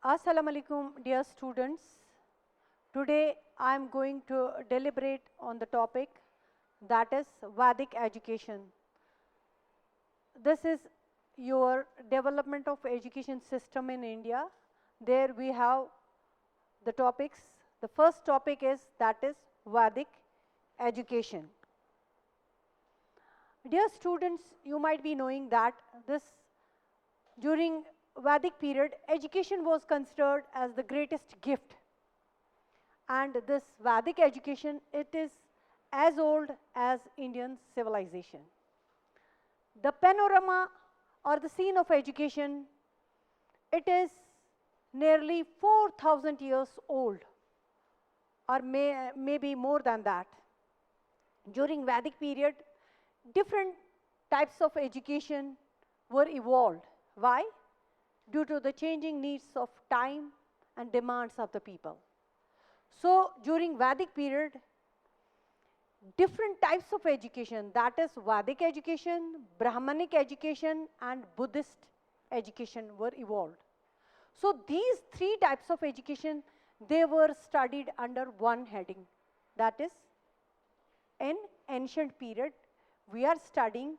Assalamu alaikum, dear students. Today I am going to deliberate on the topic that is Vedic education. This is your development of education system in India. There we have the topics. The first topic is that is Vedic education. Dear students, you might be knowing that during Vedic period, education was considered as the greatest gift. And this Vedic education, it is as old as Indian civilization. The panorama or the scene of education, it is nearly 4,000 years old, or maybe more than that. During Vedic period, different types of education were evolved. Why? Due to the changing needs of time and demands of the people. So during Vedic period, different types of education, that is Vedic education, Brahmanic education and Buddhist education were evolved. So these three types of education, they were studied under one heading. That is, in ancient period, we are studying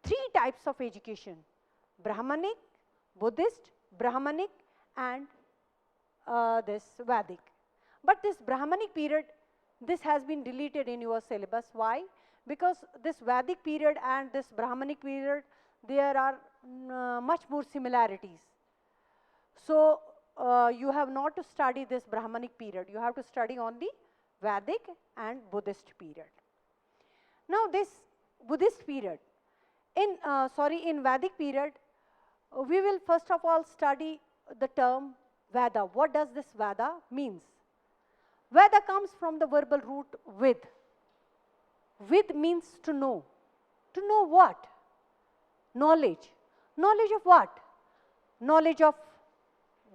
three types of education: Brahmanic, Buddhist, Brahmanic and this Vedic. But this Brahmanic period, this has been deleted in your syllabus. Why? Because this Vedic period and this Brahmanic period, there are much more similarities. So you have not to study this Brahmanic period. You have to study only Vedic and Buddhist period. Now this Buddhist period, in Vedic period, we will first of all study the term Veda. What does this Veda means? Veda comes from the verbal root vid. Vid means to know. To know what? Knowledge. Knowledge of what? Knowledge of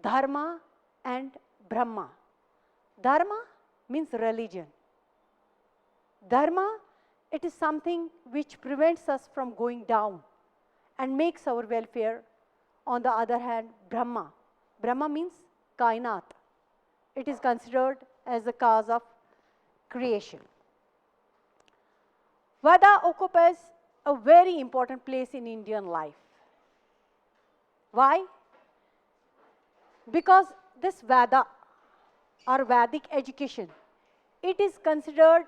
Dharma and Brahma. Dharma means religion. Dharma, it is something which prevents us from going down and makes our welfare. On the other hand, Brahma. Brahma means Kainat. It is considered as the cause of creation. Veda occupies a very important place in Indian life. Why? Because this Veda or Vedic education, it is considered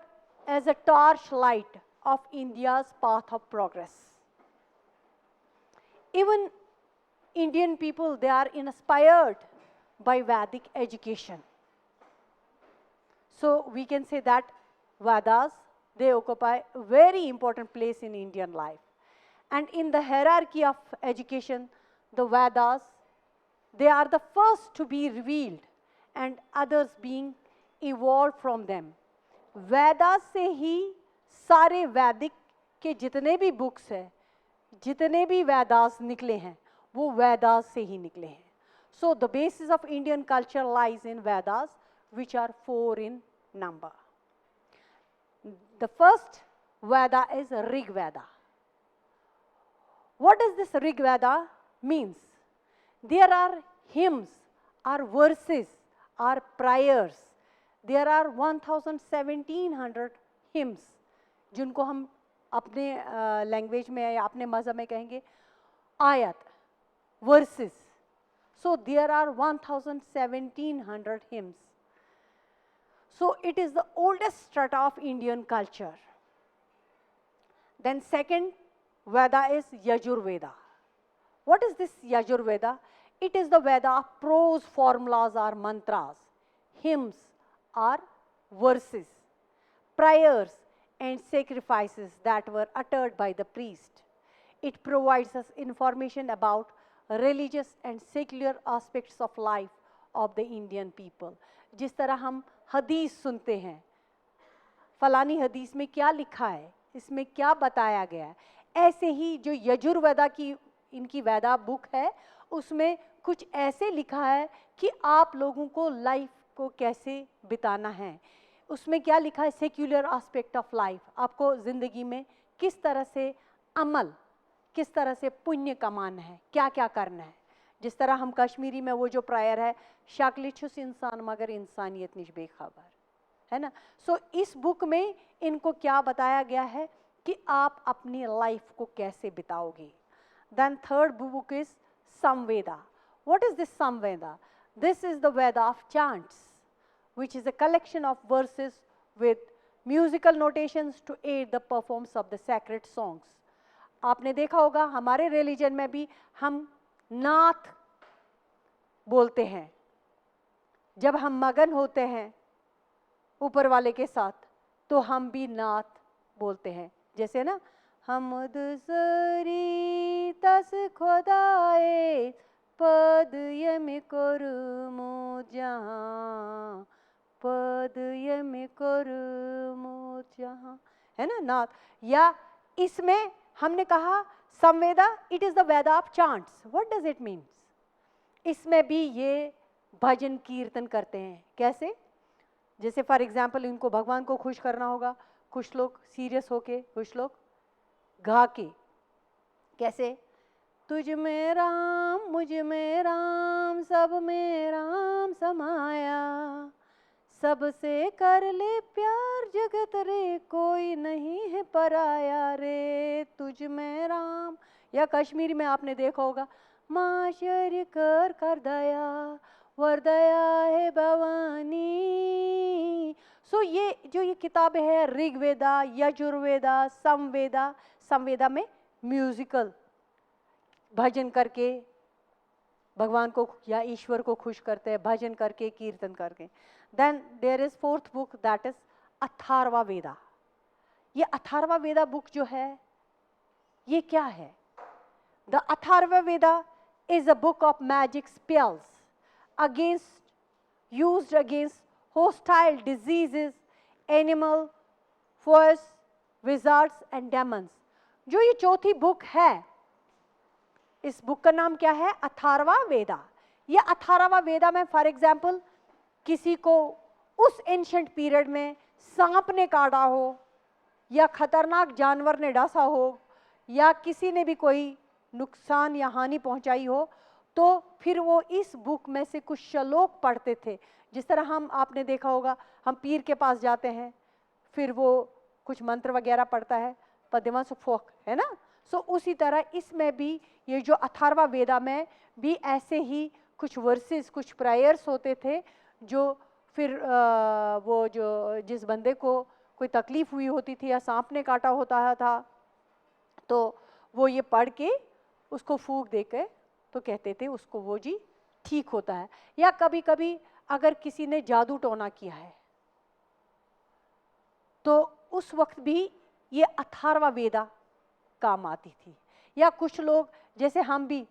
as a torchlight of India's path of progress. Even Indian people, they are inspired by Vedic education. So we can say that Vedas, they occupy a very important place in Indian life. And in the hierarchy of education, the Vedas, they are the first to be revealed and others being evolved from them. Vedas से ही सारे वैदिक के जितने भी books हैं, जितने भी वेदास निकले हैं, वो वेदास से ही निकले हैं. So the basis of Indian culture lies in Vedas, which are 4 in number. The first Veda is Rig Veda. What does this Rig Veda means? There are hymns, or verses, or prayers. There are 1,700 hymns, जिनको हम अपने language में या अपने मज़हब में कहेंगे आयत, verses. So there are 1,700 hymns. So it is the oldest strata of Indian culture. Then second Veda is Yajur Veda. What is this Yajur Veda? It is the Veda of prose formulas or mantras, hymns or verses, prayers and sacrifices that were uttered by the priest. It provides us information about religious and secular aspects of life of the Indian people. जिस तरह हम हदीस सुनते हैं, फलानी हदीस में क्या लिखा है, इसमें क्या बताया गया है, ऐसे ही जो यजुर्वेदा की इनकी वेदा बुक है, उसमें कुछ ऐसे लिखा है कि आप लोगों को लाइफ को कैसे बिताना है. उसमें क्या लिखा है? Secular aspect of life. आपको ज़िंदगी में किस तरह से अमल, किस तरह से पुण्य कमाना है, क्या क्या करना है. जिस तरह हम कश्मीरी में वो जो प्रायर है, शक्ल छुस इंसान मगर इंसानियत निश बेखबर, है ना। सो इस बुक में इनको क्या बताया गया है कि आप अपनी लाइफ को कैसे बिताओगे। Then third book is Samveda. What is this Samveda? This is the Veda of chants, which is a collection of verses with musical notations to aid the performance of the sacred songs. आपने देखा होगा हमारे religion में भी हम नाथ बोलते हैं जब हम मगन होते हैं ऊपर वाले के साथ, तो हम भी नाथ बोलते हैं। जैसे ना, हमद सरी तस खुदाए पद यम करमो जहाँ, पद यम करमो जहाँ, है ना नाथ। या इसमें हमने कहा Samveda, it is the Veda of chants. What does it means? इसमें भी ये भजन कीर्तन करते हैं। कैसे? जैसे फॉर एग्जाम्पल इनको भगवान को खुश करना होगा, कुछ लोग सीरियस होके, कुछ लोग गा के। कैसे? तुझ में राम मुझ में राम सब में राम समाया, सबसे कर ले प्यार जगत रे कोई नहीं है पराया रे, तुझ में राम। या कश्मीरी में आपने देखा होगा, माशर कर दया वर दया है भवानी। सो ये जो ये किताबें है, ऋग्वेदा, यजुर्वेदा, समवेदा, समवेदा में म्यूजिकल भजन करके भगवान को या ईश्वर को खुश करते हैं, भजन करके, कीर्तन करके। Then there is fourth book, that is Atharva Veda. ये अथर्वा वेदा बुक जो है, ये क्या है? The Atharva Veda is a book of magic spells used against hostile diseases, animal, force, wizards and demons. जो ये चौथी बुक है, इस बुक का नाम क्या है? अथर्वा वेदा। ये अथर्वा वेदा में फॉर एग्जाम्पल किसी को उस एंशिएंट पीरियड में सांप ने काटा हो, या खतरनाक जानवर ने डसा हो, या किसी ने भी कोई नुकसान या हानि पहुंचाई हो, तो फिर वो इस बुक में से कुछ श्लोक पढ़ते थे। जिस तरह हम, आपने देखा होगा, हम पीर के पास जाते हैं, फिर वो कुछ मंत्र वगैरह पढ़ता है, पद्मा सुफोक, है ना। सो उसी तरह इसमें भी ये जो अथर्वा वेदा में भी ऐसे ही कुछ वर्सेस, कुछ प्रेयर्स होते थे, जो फिर वो जो जिस बंदे को कोई तकलीफ हुई होती थी या सांप ने काटा होता था, तो वो ये पढ़ के उसको फूंक देकर तो कहते थे उसको वो जी ठीक होता है। या कभी कभी अगर किसी ने जादू टोना किया है, तो उस वक्त भी ये अथर्वा वेदा काम आती थी। या कुछ लोग, जैसे हम भी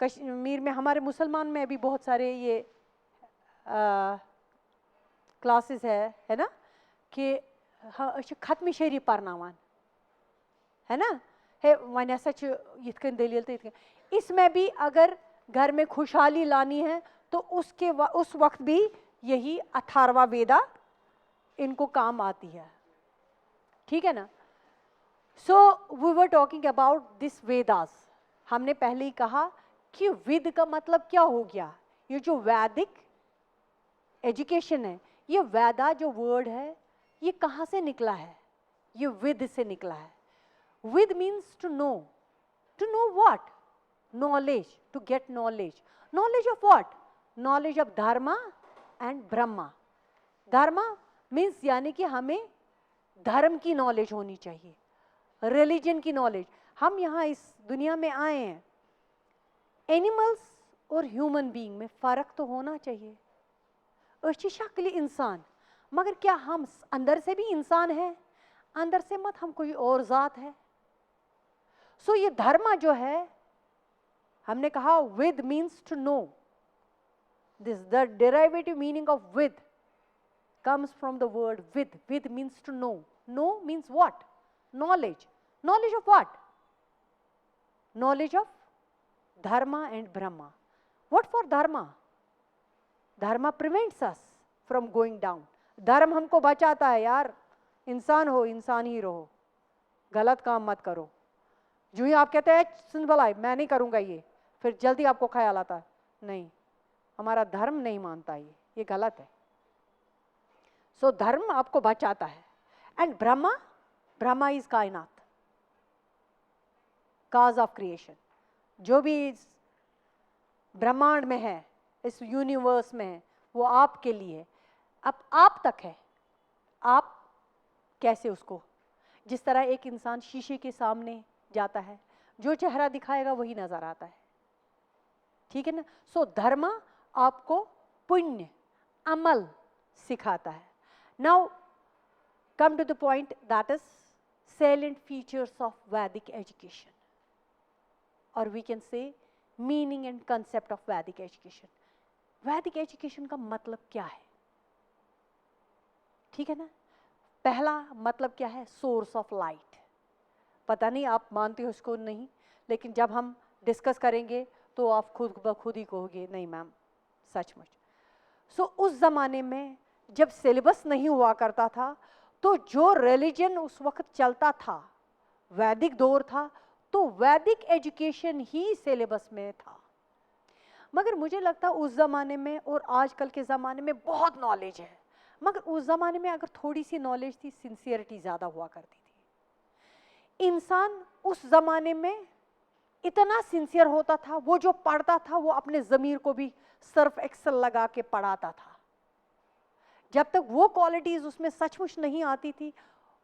कश्मीर में, हमारे मुसलमान में भी बहुत सारे ये क्लासेस है ना, कि खत्म शरी परनावान, है ना, है वन ये दलील तो इसमें भी अगर घर में खुशहाली लानी है तो उस वक्त भी यही अथर्वा वेदा इनको काम आती है। ठीक है ना। So we were talking about this Vedas. हमने पहले ही कहा कि वेद का मतलब क्या हो गया। ये जो वैदिक एजुकेशन है, ये वेदा जो वर्ड है, ये कहाँ से निकला है? ये वेद से निकला है। Veda means to know what? Knowledge, to get knowledge. Knowledge of what? Knowledge of dharma and brahma. Dharma means यानी कि हमें धर्म की नॉलेज होनी चाहिए, रिलीजन की नॉलेज। हम यहाँ इस दुनिया में आए हैं, एनिमल्स और ह्यूमन बीइंग में फ़र्क तो होना चाहिए। अच्छी शक्ल इंसान, मगर क्या हम अंदर से भी इंसान हैं? अंदर से मत हम कोई और ज़ात है। सो ये धर्म जो है, हमने कहा विद means to know. This the derivative meaning of विद comes from the word with. With means to know. Know means what? Knowledge. Knowledge of what? Knowledge of dharma and brahma. What for dharma? Dharma prevents us from going down. धर्म हमको बचाता है यार, इंसान हो, इंसान ही रहो, गलत काम मत करो। जो ही आप कहते हैं सुन भला मैं नहीं करूंगा ये, फिर जल्दी आपको ख्याल आता है नहीं, हमारा धर्म नहीं मानता ये गलत है। सो धर्म आपको बचाता है। एंड ब्रह्मा इज कायनात, काज ऑफ क्रिएशन। जो भी इस ब्रह्मांड में है, इस यूनिवर्स में है, वो आपके लिए, अब आप तक है। आप कैसे उसको, जिस तरह एक इंसान शीशे के सामने जाता है, जो चेहरा दिखाएगा वही नजर आता है, ठीक है ना। सो धर्म आपको पुण्य, अमल सिखाता है। Now come to the point, that is salient features of Vedic education, or we can say meaning and concept of Vedic education. Vedic education का मतलब क्या है, ठीक है ना। पहला मतलब क्या है, सोर्स ऑफ लाइट। पता नहीं आप मानते हो इसको नहीं, लेकिन जब हम डिस्कस करेंगे तो आप खुद ब खुद ही कहोगे नहीं मैम सचमुच। सो उस जमाने में जब सिलेबस नहीं हुआ करता था, तो जो रिलीजन उस वक्त चलता था, वैदिक दौर था, तो वैदिक एजुकेशन ही सिलेबस में था। मगर मुझे लगता है उस जमाने में और आजकल के ज़माने में बहुत नॉलेज है, मगर उस ज़माने में अगर थोड़ी सी नॉलेज थी, सिंसियरिटी ज़्यादा हुआ करती थी। इंसान उस ज़माने में इतना सिंसियर होता था, वो जो पढ़ता था वो अपने ज़मीर को भी सर्फ एक्सेल लगा के पढ़ाता था। जब तक वो क्वालिटीज़ उसमें सचमुच नहीं आती थी,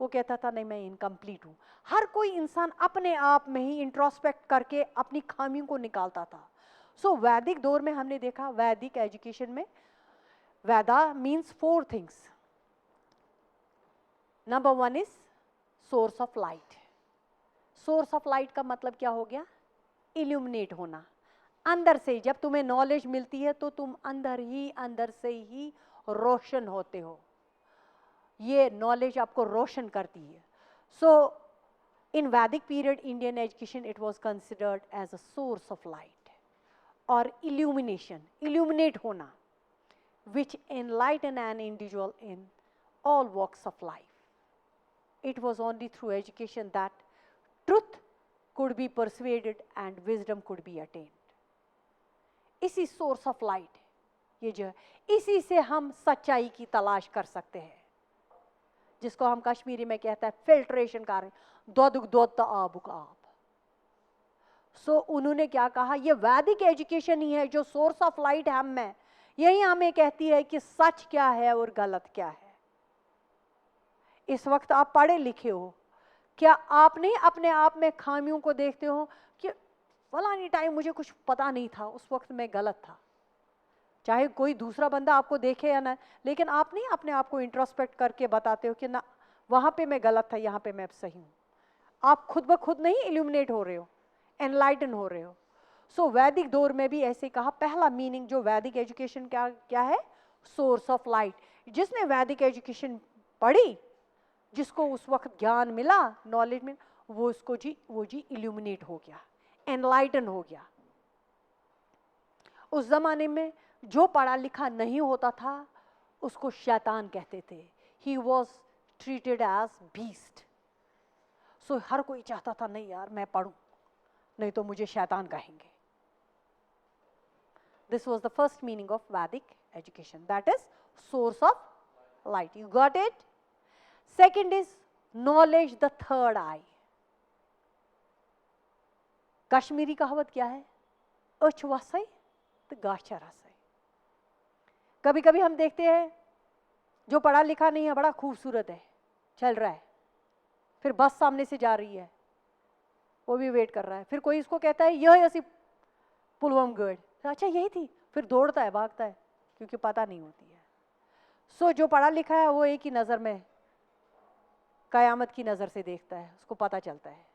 वो कहता था नहीं मैं इनकम्प्लीट हूँ। हर कोई इंसान अपने आप में ही इंट्रोस्पेक्ट करके अपनी खामियों को निकालता था। सो वैदिक दौर में हमने देखा, वैदिक एजुकेशन में Veda means 4 things. Number 1 is source of light. Source of light का मतलब क्या हो गया, इल्यूमिनेट होना। अंदर से जब तुम्हें नॉलेज मिलती है तो तुम अंदर से ही रोशन होते हो, ये नॉलेज आपको रोशन करती है। So in Vedic period Indian education it was considered as a source of light और इल्यूमिनेशन, इल्यूमिनेट होना, which enlighten an individual in all walks of life. It was only through education that truth could be persuaded and wisdom could be attained. इसी source of light, ये जो है, इसी से हम सच्चाई की तलाश कर सकते हैं, जिसको हम कश्मीरी में कहते हैं फिल्ट्रेशन कार्य, दोद आबुक आब। सो उन्होंने क्या कहा, ये वैदिक एजुकेशन ही है जो सोर्स ऑफ लाइट है हम में, यही हमें कहती है कि सच क्या है और गलत क्या है। इस वक्त आप पढ़े लिखे हो, क्या आपने अपने आप में खामियों को देखते हो कि फलानी टाइम मुझे कुछ पता नहीं था, उस वक्त मैं गलत था। चाहे कोई दूसरा बंदा आपको देखे या ना, लेकिन आप नहीं अपने आप को इंट्रोस्पेक्ट करके बताते हो कि ना वहाँ पे मैं गलत था, यहाँ पे मैं अब सही हूँ। आप खुद ब खुद नहीं इल्यूमिनेट हो रहे हो, एनलाइटन हो रहे हो। सो वैदिक दौर में भी ऐसे कहा, पहला मीनिंग जो वैदिक एजुकेशन क्या है, सोर्स ऑफ लाइट। जिसने वैदिक एजुकेशन पढ़ी, जिसको उस वक्त ज्ञान मिला, नॉलेज में, वो इल्यूमिनेट हो गया, एनलाइटन हो गया। उस जमाने में जो पढ़ा लिखा नहीं होता था उसको शैतान कहते थे, he was treated as beast. So हर कोई चाहता था नहीं यार मैं पढ़ूं, नहीं तो मुझे शैतान कहेंगे। This was the first meaning of Vedic education, that is source of light. You got it? Second is knowledge, the third eye. Kashmiri कहावत क्या है, अच वसई तो गाछा रसई। कभी कभी हम देखते हैं जो पढ़ा लिखा नहीं है बड़ा खूबसूरत है, चल रहा है, फिर बस सामने से जा रही है, वो भी वेट कर रहा है, फिर कोई इसको कहता है यह ऐसी पुलवम गढ़, अच्छा यही थी, फिर दौड़ता है, भागता है, क्योंकि पता नहीं होती है। सो जो पढ़ा लिखा है वो एक ही नज़र में कयामत की नज़र से देखता है, उसको पता चलता है।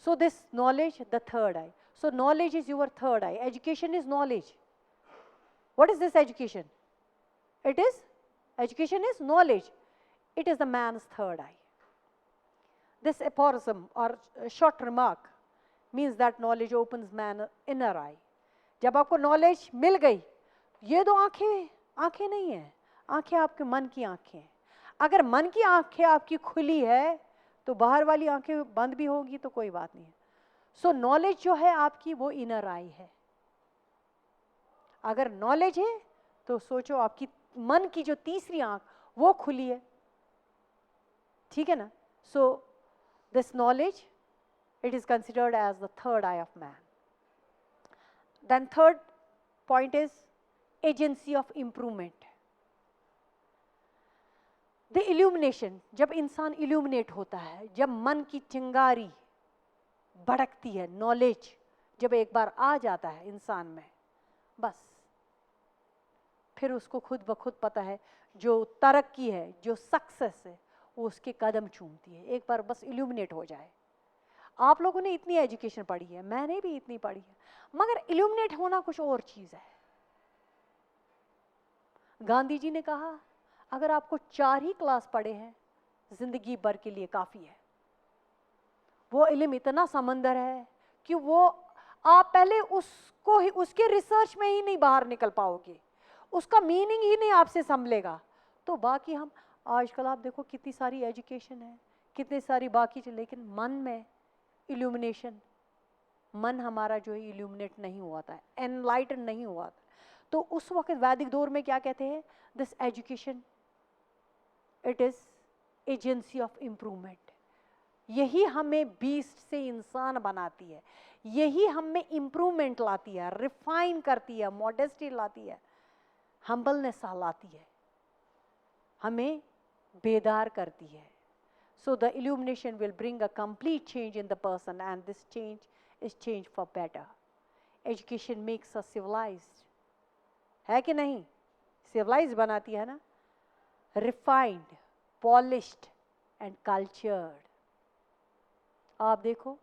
So this knowledge, the third eye. So knowledge is your third eye. Education is knowledge. What is this education? It is, education is knowledge, it is the man's third eye. This aphorism or short remark means that knowledge opens man's inner eye. जब आपको knowledge मिल गई, ये दो आंखें नहीं है, आंखें आपके मन की आंखें हैं। अगर मन की आंखें आपकी खुली है तो बाहर वाली आंखें बंद भी होगी तो कोई बात नहीं है। सो नॉलेज जो है आपकी वो इनर आई है। अगर नॉलेज है तो सोचो आपकी मन की जो तीसरी आंख वो खुली है, ठीक है ना. सो this knowledge, it is considered as the third eye of man. Then third point is agency of improvement. The illumination, जब इंसान illuminate होता है, जब मन की चिंगारी भड़कती है, नॉलेज जब एक बार आ जाता है इंसान में, बस फिर उसको खुद ब खुद पता है जो तरक्की है, जो सक्सेस है, वो उसके कदम चूमती है. एक बार बस इल्यूमिनेट हो जाए. आप लोगों ने इतनी एजुकेशन पढ़ी है, मैंने भी इतनी पढ़ी है, मगर इल्यूमिनेट होना कुछ और चीज है. गांधी जी ने कहा अगर आपको 4 ही क्लास पढ़े हैं जिंदगी भर के लिए काफी है. वो इल्म इतना समंदर है कि वो आप पहले उसको ही, उसके रिसर्च में ही नहीं बाहर निकल पाओगे, उसका मीनिंग ही नहीं आपसे संभलेगा. तो बाकी हम आजकल आप देखो कितनी सारी एजुकेशन है, कितनी सारी बाकी चीज, लेकिन मन में इल्यूमिनेशन, मन हमारा जो है इल्यूमिनेट नहीं हुआ था, एनलाइटन नहीं हुआ था. तो उस वक्त वैदिक दौर में क्या कहते हैं, this education it is agency of improvement. यही हमें बीस्ट से इंसान बनाती है, यही हमें इम्प्रूवमेंट लाती है, रिफाइन करती है, मॉडेस्टी लाती है, हम्बलनेस लाती है, हमें बेदार करती है. So the illumination will bring a complete change in the person, and this change is change for better. Education makes us civilized. है कि नहीं? Civilized बनाती है ना? Refined, polished and cultured. आप देखो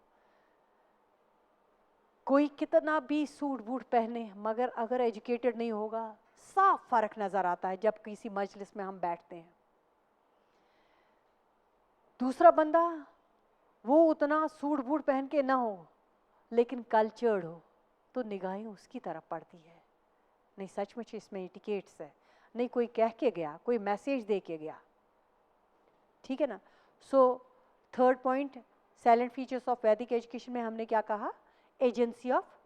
कोई कितना भी सूट बूट पहने, मगर अगर एजुकेटेड नहीं होगा, साफ फर्क नजर आता है जब किसी मजलिस में हम बैठते हैं. दूसरा बंदा वो उतना सूट बूट पहन के ना हो लेकिन कल्चर्ड हो, तो निगाहें उसकी तरफ पड़ती है. नहीं सचमुच इसमें एटिकेट्स है, नहीं कोई कह के गया, कोई मैसेज दे के गया, ठीक है ना. So third point, salient features of वैदिक एजुकेशन में हमने क्या कहा, agency of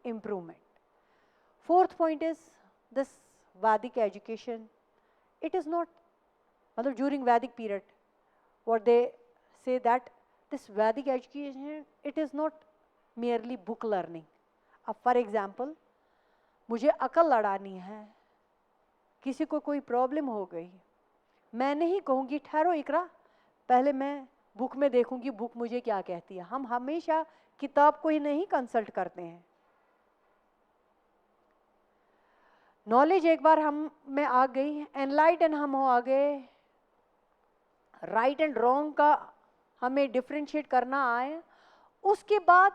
improvement. Fourth point is this वैदिक एजुकेशन, इट इज नॉट, मतलब ड्यूरिंग वैदिक period what they say that this Vedic education, it is not merely book learning. अब for example, मुझे अकल लड़ानी है, किसी को कोई प्रॉब्लम हो गई, मैं नहीं कहूँगी ठहरो इकरा, पहले मैं बुक में देखूंगी बुक मुझे क्या कहती है. हम हमेशा किताब को ही नहीं कंसल्ट करते हैं. नॉलेज एक बार हम में आ गई, एनलाइटन हम हो आ गए, राइट एंड रॉन्ग का हमें डिफ्रेंशिएट करना आए, उसके बाद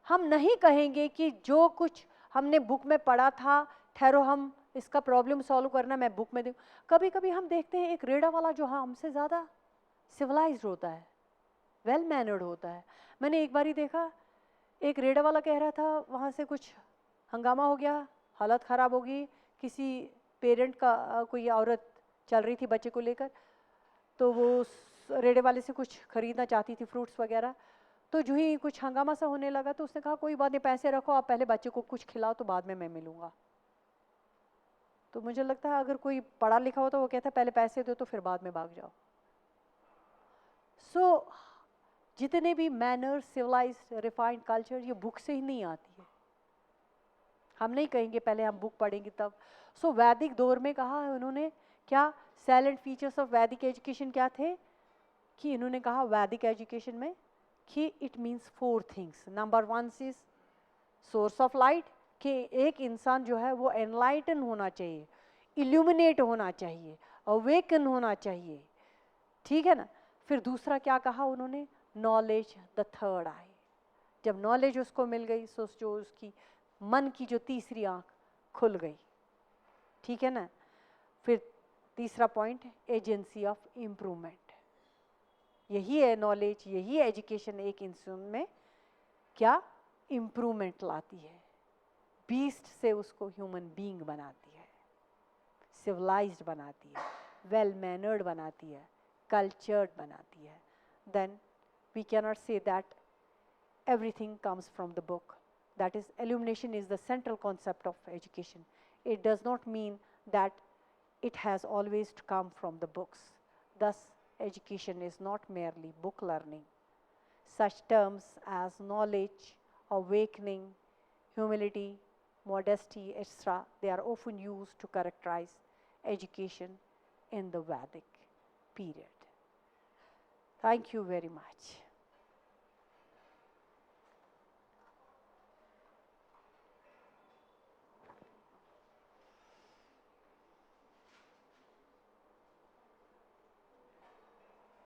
हम नहीं कहेंगे कि जो कुछ हमने बुक में पढ़ा था ठहरो हम इसका प्रॉब्लम सॉल्व करना मैं बुक में दूँ. कभी कभी हम देखते हैं एक रेड़ा वाला जो हमसे ज़्यादा सिविलाइज्ड होता है, वेल मैनर्ड होता है. मैंने एक बार ही देखा एक रेड़ा वाला कह रहा था वहाँ से कुछ हंगामा हो गया, हालत ख़राब होगी, किसी पेरेंट का कोई औरत चल रही थी बच्चे को लेकर, तो वो रेड़े वाले से कुछ खरीदना चाहती थी फ्रूट्स वगैरह, तो जो ही कुछ हंगामा सा होने लगा तो उसने कहा कोई बात नहीं, पैसे रखो आप पहले बच्चे को कुछ खिलाओ तो बाद में मैं मिलूंगा. तो मुझे लगता है अगर कोई पढ़ा लिखा हो तो वो कहता है पहले पैसे दो तो फिर बाद में भाग जाओ. सो जितने भी मैनर्स, सिविलाइज्ड, रिफाइंड कल्चर, ये बुक से ही नहीं आती है. हम नहीं कहेंगे पहले हम बुक पढ़ेंगे तब. सो वैदिक दौर में कहा है उन्होंने क्या, साइलेंट फीचर्स ऑफ वैदिक एजुकेशन क्या थे, कि इन्होंने कहा वैदिक एजुकेशन में कि it means 4 things. Number 1 is source of light, कि एक इंसान जो है वो एनलाइटन होना चाहिए, इल्यूमिनेट होना चाहिए, अवेकन होना चाहिए, ठीक है ना. फिर दूसरा क्या कहा उन्होंने, नॉलेज द थर्ड आई. जब नॉलेज उसको मिल गई सो जो उसकी मन की जो तीसरी आंख खुल गई, ठीक है ना. फिर तीसरा पॉइंट, एजेंसी ऑफ इम्प्रूवमेंट. यही है नॉलेज, यही एजुकेशन एक इंसान में क्या इम्प्रूवमेंट लाती है, बीस्ट से उसको ह्यूमन बीइंग बनाती है, सिविलाइज्ड बनाती है, वेल मैनर्ड बनाती है, कल्चर्ड बनाती है. Then we cannot say that everything comes from the book. That is, illumination is the central concept of education. it does not mean that it has always to come from the books. Thus, education is not merely book learning. Such terms as knowledge, awakening, humility, modesty, etc., they are often used to characterize education in the Vedic period. Thank you very much.